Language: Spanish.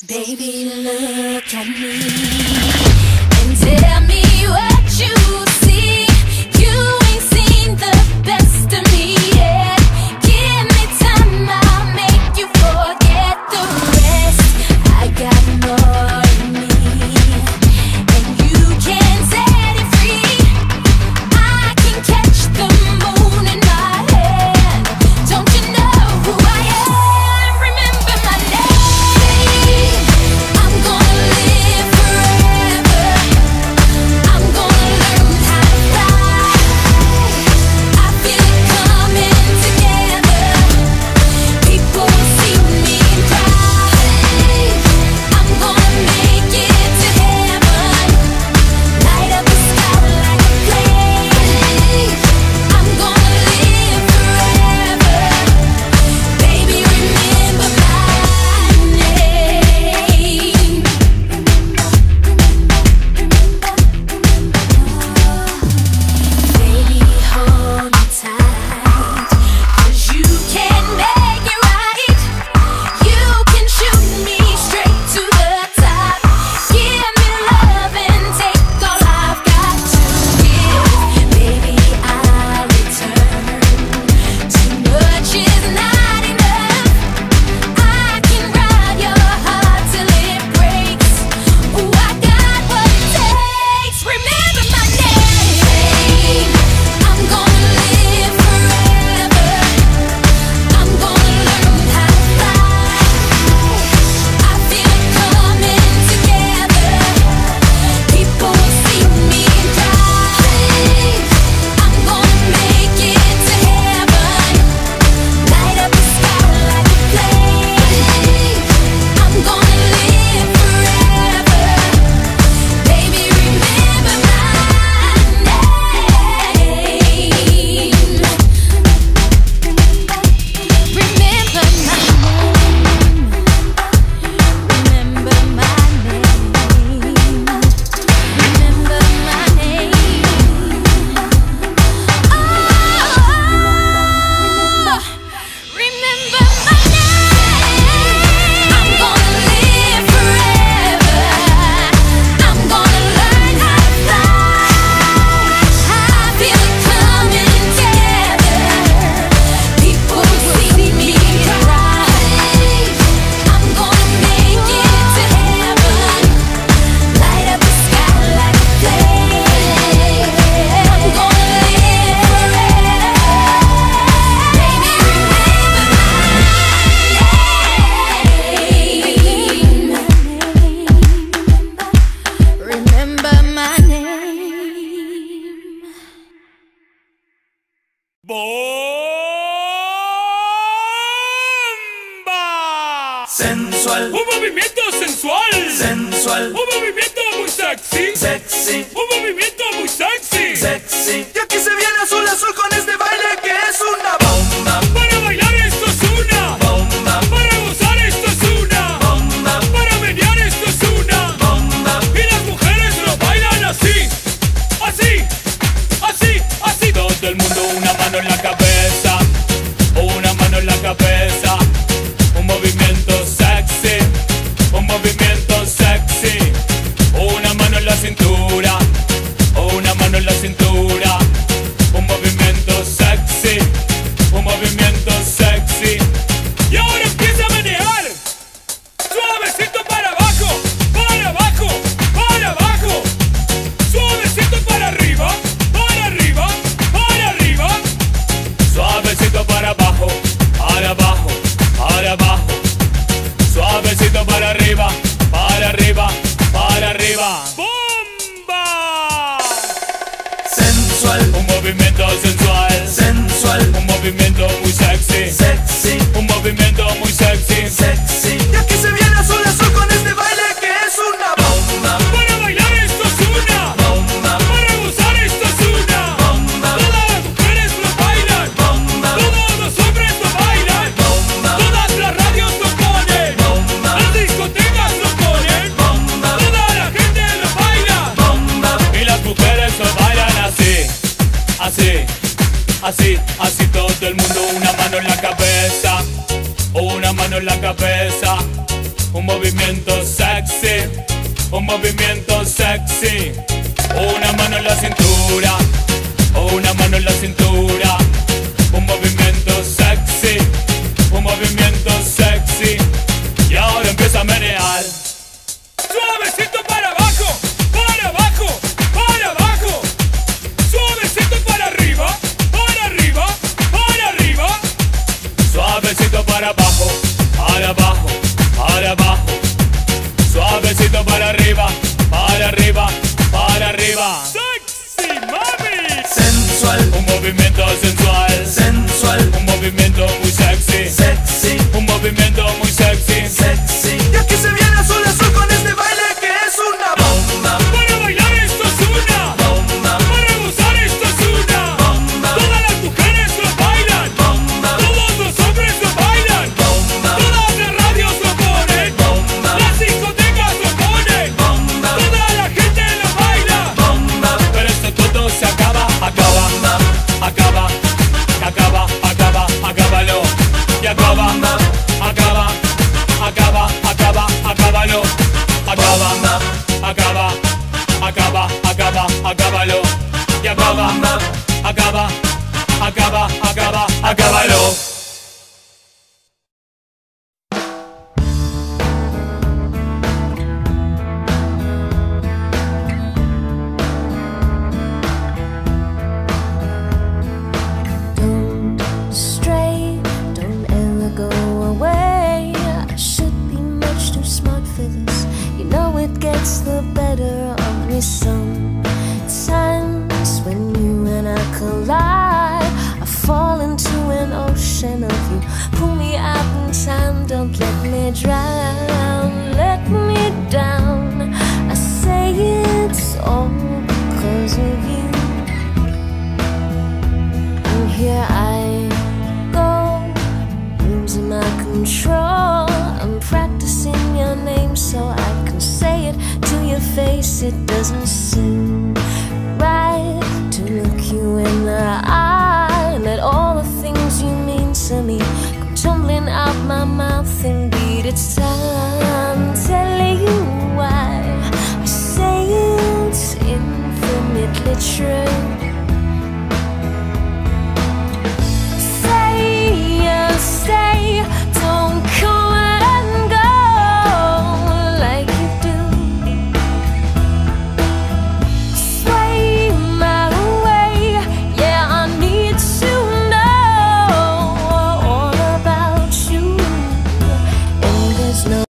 Baby, look at me and tell me what you see. You ain't seen the best of me yet. Give me time, I'll make you forget the rest. I got more in me, and you can set it free. I can catch the moon in my hand. Don't you know who I am? Remember my name. I'm gonna live forever. I'm gonna learn how to fly. I feel it coming together. People see me cry. I'm gonna make it to heaven. Light up the sky like a flame. I'm gonna live forever. Baby, remember my name. Baby, hold me tight, 'cause you can make it right. You can shoot me straight to the top. Give me love and take all I've got to give. Baby, I'll return. Too much is not enough. I can rob your heart till it breaks. Ooh, I got what it takes. Remember my name. I'm gonna live forever. I'm gonna learn how to fly. I feel it coming together. People see me cry. I'm gonna make it to heaven. Light up the sky like a flame. I'm gonna live forever. Baby, remember my name. Remember my name. Remember my name. Remember my name. Oh, remember my name. I'm gonna live forever. I'm gonna learn how to fly. I feel it coming together. People see me cry. I'm gonna make it to heaven. Light up the sky like a flame. I'm gonna live forever. Baby, remember my name. Remember my name. ¡Bomba! Sensual, Un movimiento sensual. sensual, Un movimiento muy sexy. sexy, Un movimiento muy sexy. sexy. Y aquí se viene azul azul con este baile que es una bomba, Para bailar esto es una. bomba, Para gozar esto es una. bomba, Para menear esto es una. bomba. Y las mujeres lo bailan así. Así. Así. Así. Todo el mundo una mano en la cabeza. Una mano en la cabeza. Un movimiento sexy. Un movimiento sexy. Una mano en la cintura. Una mano en la cintura. Un movimiento sexy. Un movimiento sexy. Y ahora empieza a menear. Suavecito para abajo. Para abajo. Para abajo. Suavecito para arriba. Para arriba. Para arriba. Suavecito para abajo. Para abajo. Para abajo. Suavecito para arriba. Para arriba. Para arriba. ¡Bomba! Sensual, Un movimiento sensual. sensual, Un movimiento muy sexy. sexy, Un movimiento muy sexy. sexy. Y aquí se viene azul azul con este baile que es una bomba, Para bailar esto es una. bomba, Para gozar esto es una. bomba, Todas las mujeres lo bailan. bomba, Todos los hombres lo bailan. bomba, Todas las radios lo ponen. bomba, Las discotecas lo ponen. bomba, Toda la gente así, así todo el mundo. Una mano en la cabeza, una mano en la cabeza. Un movimiento sexy, un movimiento sexy. Una mano en la cintura, una mano en la cintura. Un movimiento sexy, un movimiento sexy. Y ahora empieza a menear. Suavecito para abajo, para abajo, para abajo. Suavecito para arriba, para arriba, para arriba. Suavecito para abajo, para abajo, para abajo. Suavecito para arriba, para arriba, para arriba. Sexy mami. Sensual, Un movimiento sensual, sensual, un movimiento muy sexy, sexy, un movimiento muy sexy. sexy. Y aquí se viene azul azul con este baile que es una bomba. Para bailar esto es una Bomba, para gozar esto es una bomba, todas las mujeres lo bailan, bomba, todos los hombres lo bailan, bomba, todas las radios lo ponen, bomba, las discotecas lo ponen, bomba, toda la gente lo baila. bomba, Pero esto todo se acaba, acaba, acaba, acaba, acaba, acábalo. Y acaba, acaba, acaba, acaba, acábalo. Acaba, acaba, acaba, acaba, acábalo. Y acaba, acaba, acaba, acaba, acábalo. Don't stray, don't ever go away. I should be much too smart for this. You know it gets the better of me sometimes. When you and I collide, I fall into an ocean of you. Pull me out in time, don't let me drown. Let me down. I say it's all because of you. And here I go, losing my control. I'm practicing your name so I can say it to your face. It doesn't